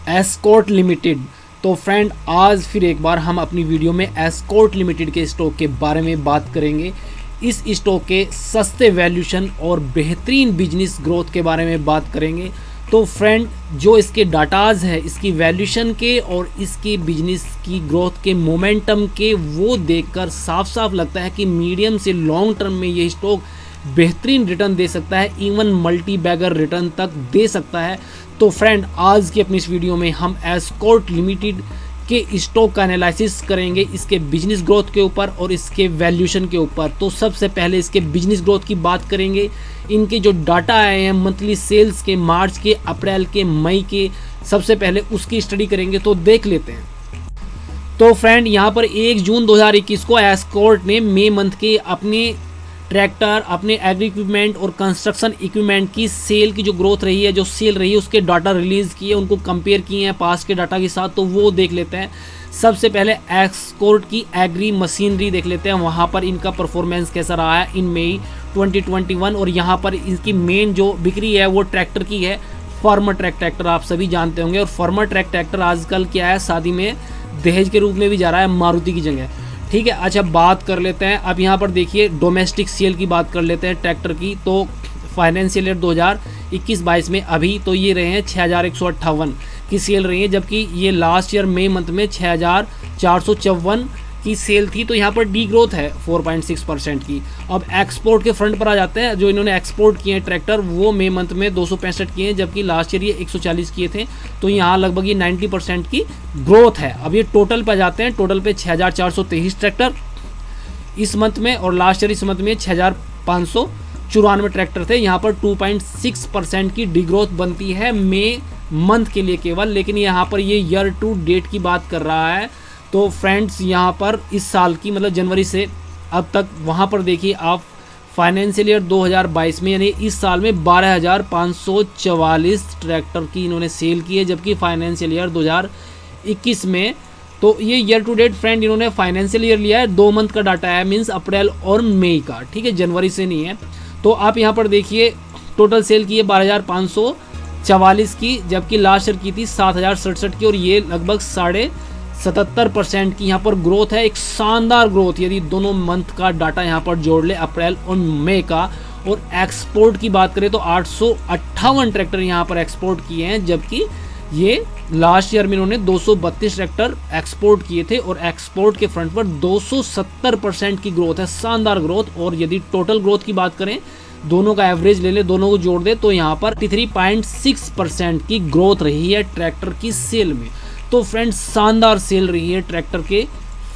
Escort limited. तो friend आज फिर एक बार हम अपनी वीडियो में एस्कॉर्ट लिमिटेड के स्टॉक के बारे में बात करेंगे। इस स्टॉक के सस्ते वैल्यूशन और बेहतरीन बिजनेस ग्रोथ के बारे में बात करेंगे। तो फ्रेंड जो इसके डाटाज है, इसकी वैल्यूशन के और इसकी बिजनेस की ग्रोथ के मोमेंटम के, वो देखकर साफ साफ लगता है कि मीडियम से लॉन्ग टर्म में ये स्टॉक बेहतरीन रिटर्न दे सकता है, इवन मल्टी बैगर रिटर्न तक दे सकता है। तो फ्रेंड आज की अपनी इस वीडियो में हम एस्कॉर्ट लिमिटेड के स्टॉक का एनालिसिस करेंगे, इसके बिजनेस ग्रोथ के ऊपर और इसके वैल्यूशन के ऊपर। तो सबसे पहले इसके बिजनेस ग्रोथ की बात करेंगे। इनके जो डाटा आए हैं मंथली सेल्स के, मार्च के, अप्रैल के, मई के, सबसे पहले उसकी स्टडी करेंगे। तो देख लेते हैं। तो फ्रेंड यहाँ पर 1 जून 2021 को एस्कॉर्ट ने मई मंथ के अपने ट्रैक्टर, अपने एग्री इक्विपमेंट और कंस्ट्रक्शन इक्विपमेंट की सेल की जो ग्रोथ रही है, जो सेल रही है, उसके डाटा रिलीज़ किए, उनको कंपेयर किए हैं पास के डाटा के साथ। तो वो देख लेते हैं। सबसे पहले एस्कॉर्ट की एग्री मशीनरी देख लेते हैं, वहाँ पर इनका परफॉर्मेंस कैसा रहा है इन मई 2021। और यहाँ पर इनकी मेन जो बिक्री है वो ट्रैक्टर की है। फार्मर ट्रैक ट्रैक्टर आप सभी जानते होंगे, और फार्मर ट्रैक ट्रैक्टर आजकल क्या है, शादी में दहेज के रूप में भी जा रहा है मारुति की जगह। ठीक है, अच्छा बात कर लेते हैं। अब यहाँ पर देखिए डोमेस्टिक सेल की बात कर लेते हैं ट्रैक्टर की। तो फाइनेंशियल ईयर 2021-22 में अभी तो ये रहे हैं 6158 की सेल रही है, जबकि ये लास्ट ईयर मई मंथ में 6454 की सेल थी। तो यहाँ पर डी ग्रोथ है 4.6% की। अब एक्सपोर्ट के फ्रंट पर आ जाते हैं। जो इन्होंने एक्सपोर्ट किए हैं ट्रैक्टर, वो मई मंथ में 265 किए हैं, जबकि लास्ट ईयर ये 140 किए थे। तो यहाँ लगभग ये 90% की ग्रोथ है। अब ये टोटल पर जाते हैं। टोटल पे 6423 ट्रैक्टर इस मंथ में, और लास्ट ईयर इस मंथ में 6594 ट्रैक्टर थे। यहाँ पर 2.6% की डी ग्रोथ बनती है मई मंथ के लिए केवल। लेकिन यहाँ पर ये ईयर टू डेट की बात कर रहा है। तो फ्रेंड्स यहाँ पर इस साल की, मतलब जनवरी से अब तक, वहाँ पर देखिए आप फाइनेंशियल ईयर 2022 में, यानी इस साल में 12544 ट्रैक्टर की इन्होंने सेल की है, जबकि फाइनेंशियल ईयर 2021 में, तो ये ईयर टू डेट फ्रेंड इन्होंने फाइनेंशियल ईयर लिया है, 2 मंथ का डाटा है, मीन्स अप्रैल और मई का। ठीक है, जनवरी से नहीं है। तो आप यहाँ पर देखिए टोटल सेल की है 12544 की, जबकि लास्ट ईयर की थी 7067 की, और ये लगभग 77% की यहाँ पर ग्रोथ है। एक शानदार ग्रोथ यदि दोनों मंथ का डाटा यहाँ पर जोड़ ले, अप्रैल और मई का। और एक्सपोर्ट की बात करें तो 858 ट्रैक्टर यहाँ पर एक्सपोर्ट किए हैं, जबकि ये लास्ट ईयर में इन्होंने 232 ट्रैक्टर एक्सपोर्ट किए थे, और एक्सपोर्ट के फ्रंट पर 270% की ग्रोथ है, शानदार ग्रोथ। और यदि टोटल ग्रोथ की बात करें, दोनों का एवरेज ले ले, दोनों को जोड़ दे, तो यहाँ पर 33.6% की ग्रोथ रही है ट्रैक्टर की सेल में। तो फ्रेंड्स शानदार सेल रही है ट्रैक्टर के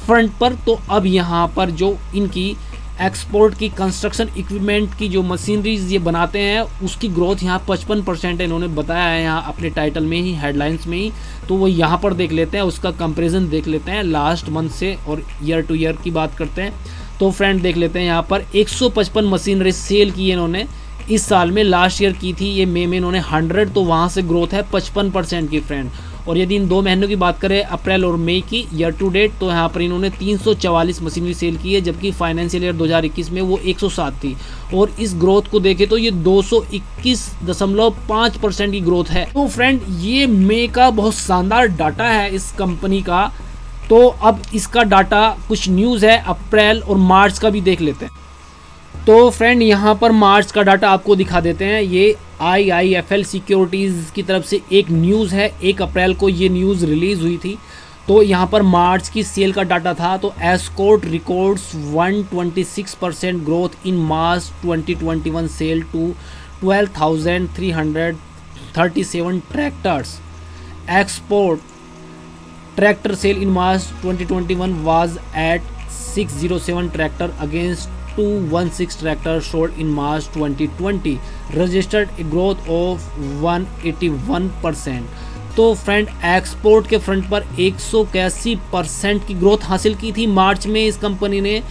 फ्रंट पर। तो अब यहाँ पर जो इनकी एक्सपोर्ट की कंस्ट्रक्शन इक्विपमेंट की जो मशीनरीज ये बनाते हैं, उसकी ग्रोथ यहाँ 55% है, इन्होंने बताया है यहाँ अपने टाइटल में ही, हेडलाइंस में ही। तो वो यहाँ पर देख लेते हैं, उसका कंपैरिजन देख लेते हैं लास्ट मंथ से, और ईयर टू ईयर की बात करते हैं। तो फ्रेंड देख लेते हैं, यहाँ पर 155 मशीनरी सेल की इन्होंने इस साल में, लास्ट ईयर की थी ये मई में इन्होंने 100, तो वहाँ से ग्रोथ है 55% की फ्रेंड। और यदि इन 2 महीनों की बात करें, अप्रैल और मई की ईयर टू डेट, तो यहाँ पर इन्होंने 344 मशीनरी सेल की है, जबकि फाइनेंशियल ईयर 2021 में वो 107 थी। और इस ग्रोथ को देखें तो ये 221.5% की ग्रोथ है। तो फ्रेंड ये मई का बहुत शानदार डाटा है इस कंपनी का। तो अब इसका डाटा कुछ न्यूज़ है अप्रैल और मार्च का भी देख लेते हैं। तो फ्रेंड यहाँ पर मार्च का डाटा आपको दिखा देते हैं। ये IIFL सिक्योरिटीज़ की तरफ से एक न्यूज़ है, 1 अप्रैल को ये न्यूज़ रिलीज़ हुई थी। तो यहाँ पर मार्च की सेल का डाटा था। तो Escort records 126% growth in March 2021 sale to 12,337 tractors. Export tractor sale in March 2021 was at 607 tractor against 216 tractor sold in March 2020, registered a growth of 181%। तो फ्रेंड एक्सपोर्ट के फ्रंट पर 181% की ग्रोथ हासिल की थी मार्च में इस कंपनी ने,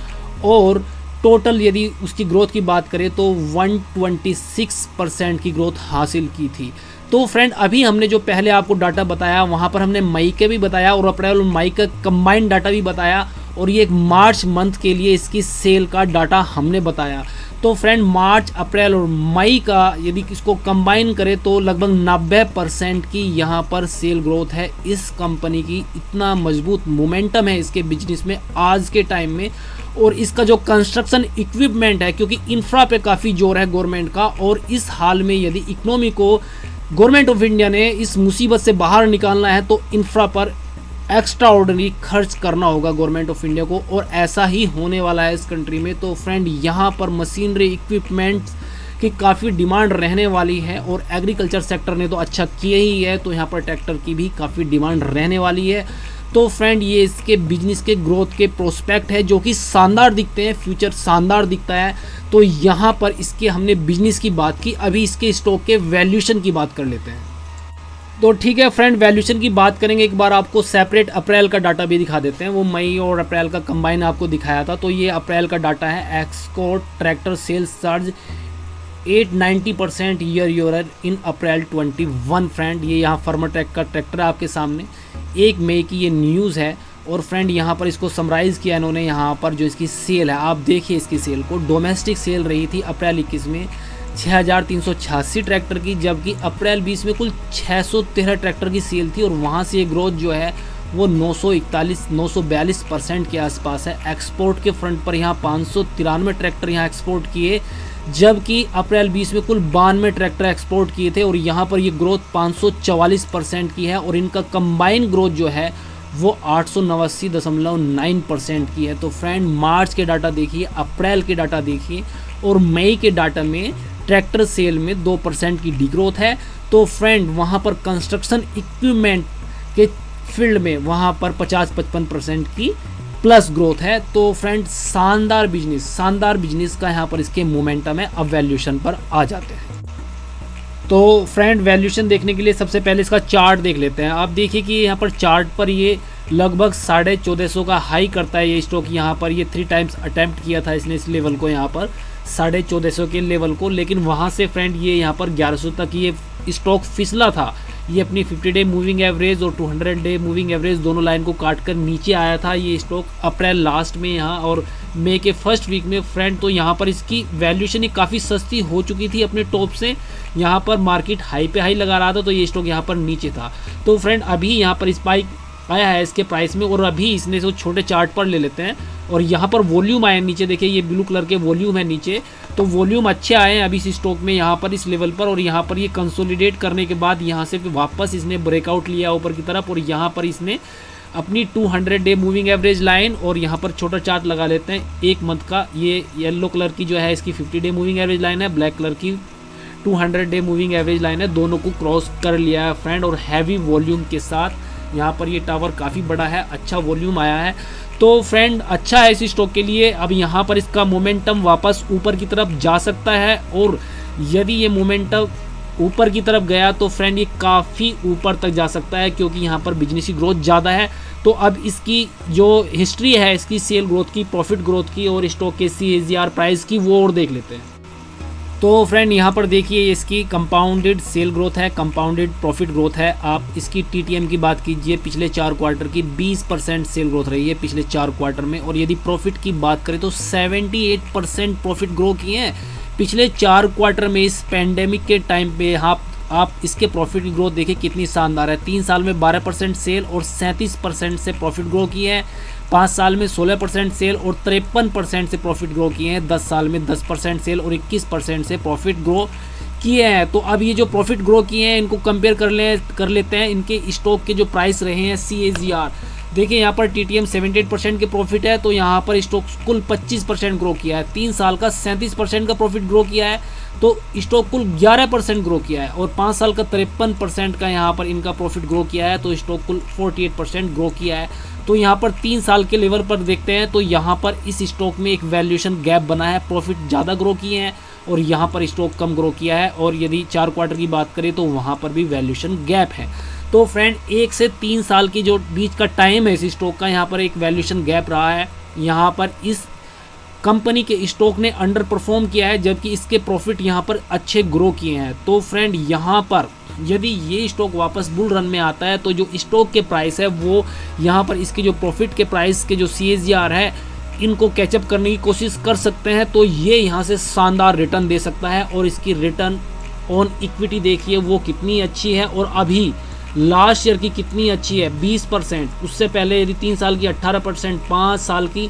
और टोटल यदि उसकी ग्रोथ की बात करें तो 126% की ग्रोथ हासिल की थी। तो फ्रेंड अभी हमने जो पहले आपको डाटा बताया, वहाँ पर हमने मई के भी बताया और अप्रैल और मई का कंबाइंड डाटा भी बताया, और ये एक मार्च मंथ के लिए इसकी सेल का डाटा हमने बताया। तो फ्रेंड मार्च, अप्रैल और मई का यदि इसको कंबाइन करें तो लगभग 90% की यहाँ पर सेल ग्रोथ है इस कंपनी की। इतना मजबूत मोमेंटम है इसके बिजनेस में आज के टाइम में। और इसका जो कंस्ट्रक्शन इक्विपमेंट है, क्योंकि इंफ्रा पे काफ़ी जोर है गवर्नमेंट का, और इस हाल में यदि इकोनॉमी को गवर्नमेंट ऑफ इंडिया ने इस मुसीबत से बाहर निकालना है तो इंफ्रा पर एक्स्ट्रा ऑर्डिनरी खर्च करना होगा गवर्नमेंट ऑफ इंडिया को, और ऐसा ही होने वाला है इस कंट्री में। तो फ्रेंड यहाँ पर मशीनरी इक्विपमेंट्स की काफ़ी डिमांड रहने वाली है, और एग्रीकल्चर सेक्टर ने तो अच्छा किया ही है, तो यहाँ पर ट्रैक्टर की भी काफ़ी डिमांड रहने वाली है। तो फ्रेंड ये इसके बिजनेस के ग्रोथ के प्रोस्पेक्ट है जो कि शानदार दिखते हैं, फ्यूचर शानदार दिखता है। तो यहाँ पर इसके हमने बिजनेस की बात की, अभी इसके स्टॉक के वैल्यूएशन की बात कर लेते हैं। तो ठीक है फ्रेंड, वैल्यूएशन की बात करेंगे। एक बार आपको सेपरेट अप्रैल का डाटा भी दिखा देते हैं, वो मई और अप्रैल का कंबाइन आपको दिखाया था। तो ये अप्रैल का डाटा है। Export tractor sales charge 890% year in April 21 friend. ये यहाँ फार्मर ट्रैक का ट्रैक्टर है आपके सामने, 1 मई की ये न्यूज़ है। और फ्रेंड यहाँ पर इसको समराइज़ किया इन्होंने, यहाँ पर जो इसकी सेल है आप देखिए इसकी सेल को। डोमेस्टिक सेल रही थी अप्रैल 21 में 6386 ट्रैक्टर की, जबकि अप्रैल 20 में कुल 613 ट्रैक्टर की सेल थी, और वहाँ से ये ग्रोथ जो है वो 942% के आसपास है। एक्सपोर्ट के फ्रंट पर यहाँ 593 ट्रैक्टर यहाँ एक्सपोर्ट किए, जबकि अप्रैल 20 में कुल 92 ट्रैक्टर एक्सपोर्ट किए थे, और यहाँ पर ये ग्रोथ 544% की है, और इनका कंबाइन ग्रोथ जो है वो 889.9% की है। तो फ्रेंड मार्च के डाटा देखिए, अप्रैल के डाटा देखिए, और मई के डाटा में ट्रैक्टर सेल में 2% की डिग्रोथ है। तो फ्रेंड वहाँ पर कंस्ट्रक्शन इक्विपमेंट के फील्ड में वहाँ पर 50-55% की प्लस ग्रोथ है। तो फ्रेंड शानदार बिजनेस का यहाँ पर इसके मोमेंटम है। अब वैल्यूएशन पर आ जाते हैं। तो फ्रेंड वैल्यूएशन देखने के लिए सबसे पहले इसका चार्ट देख लेते हैं। आप देखिए कि यहाँ पर चार्ट पर ये लगभग 1450 का हाई करता है ये स्टॉक। यहाँ पर ये 3 टाइम्स अटैम्प्ट किया था इसने इस लेवल को, यहाँ पर 1450 के लेवल को, लेकिन वहाँ से फ्रेंड ये यहाँ पर 1100 तक ये स्टॉक फिसला था। ये अपनी 50 डे मूविंग एवरेज और 200 डे मूविंग एवरेज दोनों लाइन को काट कर नीचे आया था ये स्टॉक अप्रैल लास्ट में यहाँ और मई के फर्स्ट वीक में फ्रेंड। तो यहाँ पर इसकी वैल्यूएशन ही काफ़ी सस्ती हो चुकी थी अपने टॉप से। यहाँ पर मार्केट हाई पे हाई लगा रहा था, तो ये स्टॉक यहाँ पर नीचे था। तो फ्रेंड अभी यहाँ पर स्पाइक आया है इसके प्राइस में, और अभी इसने तो छोटे चार्ट पर ले लेते हैं, और यहाँ पर वॉल्यूम आए नीचे, देखिए ये ब्लू कलर के वॉल्यूम है नीचे, तो वॉल्यूम अच्छे आए हैं अभी इस स्टॉक में यहाँ पर इस लेवल पर। और यहाँ पर ये कंसोलिडेट करने के बाद यहाँ से फिर वापस इसने ब्रेकआउट लिया ऊपर की तरफ, और यहाँ पर इसने अपनी 200 डे मूविंग एवरेज लाइन और यहाँ पर छोटा चार्ट लगा लेते हैं 1 मंथ का। ये येलो कलर की जो है इसकी 50 डे मूविंग एवरेज लाइन है, ब्लैक कलर की 200 डे मूविंग एवरेज लाइन है, दोनों को क्रॉस कर लिया है फ्रेंड। और हैवी वॉल्यूम के साथ यहाँ पर ये टावर काफ़ी बड़ा है, अच्छा वॉल्यूम आया है। तो फ्रेंड अच्छा है इस स्टॉक के लिए। अब यहाँ पर इसका मोमेंटम वापस ऊपर की तरफ जा सकता है, और यदि ये मोमेंटम ऊपर की तरफ गया तो फ्रेंड ये काफ़ी ऊपर तक जा सकता है, क्योंकि यहाँ पर बिजनेस की ग्रोथ ज़्यादा है। तो अब इसकी जो हिस्ट्री है इसकी सेल ग्रोथ की, प्रॉफिट ग्रोथ की और स्टॉक के CAGR प्राइस की, वो और देख लेते हैं। तो फ्रेंड यहाँ पर देखिए इसकी कंपाउंडेड सेल ग्रोथ है, कंपाउंडेड प्रॉफिट ग्रोथ है। आप इसकी TTM की बात कीजिए, पिछले 4 क्वार्टर की 20% सेल ग्रोथ रही है पिछले 4 क्वार्टर में। और यदि प्रॉफिट की बात करें तो 78% प्रॉफिट ग्रो किए हैं पिछले 4 क्वार्टर में इस पैंडेमिक के टाइम पे। आप इसके प्रॉफिट की ग्रोथ देखिए कितनी शानदार है। 3 साल में 12% सेल और 37% से प्रॉफिट ग्रो किए हैं। 5 साल में 16% सेल और 53% से प्रॉफिट ग्रो किए हैं। 10 साल में 10% सेल और 21% से प्रॉफिट ग्रो किए हैं। तो अब ये जो प्रॉफिट ग्रो किए हैं इनको कंपेयर कर लेते हैं इनके स्टॉक के जो प्राइस रहे हैं CAGR। देखिए यहाँ पर TTM 78% के प्रॉफिट है, तो यहाँ पर स्टॉक कुल 25% ग्रो किया है। 3 साल का 37% का प्रॉफिट ग्रो किया है, तो स्टॉक कुल 11% ग्रो किया है। और 5 साल का 53% का यहाँ पर इनका प्रॉफिट ग्रो किया है, तो स्टॉक कुल 48% ग्रो किया है। तो यहाँ पर 3 साल के लेवल पर देखते हैं तो यहाँ पर इस स्टॉक में एक वैल्यूएशन गैप बना है, प्रॉफिट ज़्यादा ग्रो किए हैं और यहाँ पर स्टॉक कम ग्रो किया है। और यदि 4 क्वार्टर की बात करें तो वहाँ पर भी वैल्यूएशन गैप है। तो फ्रेंड 1 से 3 साल की जो बीच का टाइम है इस स्टॉक का, यहाँ पर एक वैल्यूएशन गैप रहा है। यहाँ पर इस कंपनी के स्टॉक ने अंडर परफॉर्म किया है, जबकि इसके प्रॉफिट यहाँ पर अच्छे ग्रो किए हैं। तो फ्रेंड यहाँ पर यदि ये स्टॉक वापस बुल रन में आता है तो जो स्टॉक के प्राइस है वो यहाँ पर इसके जो प्रॉफिट के प्राइस के जो CAGR है इनको कैचअप करने की कोशिश कर सकते हैं तो ये यहाँ से शानदार रिटर्न दे सकता है। और इसकी रिटर्न ऑन इक्विटी देखिए वो कितनी अच्छी है, और अभी लास्ट ईयर की कितनी अच्छी है, 20%। उससे पहले यदि 3 साल की 18%, 5 साल की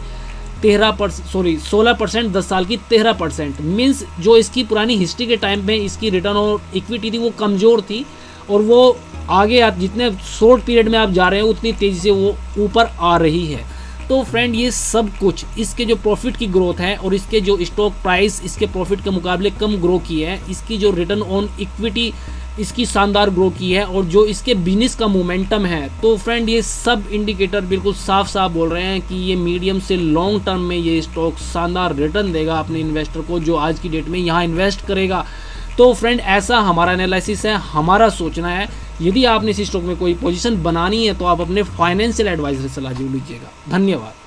16%, 10 साल की 13%। मीन्स जो इसकी पुरानी हिस्ट्री के टाइम में इसकी रिटर्न और इक्विटी थी वो कमज़ोर थी, और वो आगे आप जितने शॉर्ट पीरियड में आप जा रहे हैं उतनी तेज़ी से वो ऊपर आ रही है। तो फ्रेंड ये सब कुछ इसके जो प्रॉफिट की ग्रोथ है और इसके जो स्टॉक प्राइस इसके प्रॉफिट के मुकाबले कम ग्रो की है, इसकी जो रिटर्न ऑन इक्विटी इसकी शानदार ग्रो की है, और जो इसके बिजनेस का मोमेंटम है, तो फ्रेंड ये सब इंडिकेटर बिल्कुल साफ साफ बोल रहे हैं कि ये मीडियम से लॉन्ग टर्म में ये स्टॉक शानदार रिटर्न देगा अपने इन्वेस्टर को जो आज की डेट में यहाँ इन्वेस्ट करेगा। तो फ्रेंड ऐसा हमारा एनालिसिस है, हमारा सोचना है। यदि आपने इस स्टॉक में कोई पोजीशन बनानी है तो आप अपने फाइनेंशियल एडवाइजर से सलाह जरूर लीजिएगा। धन्यवाद।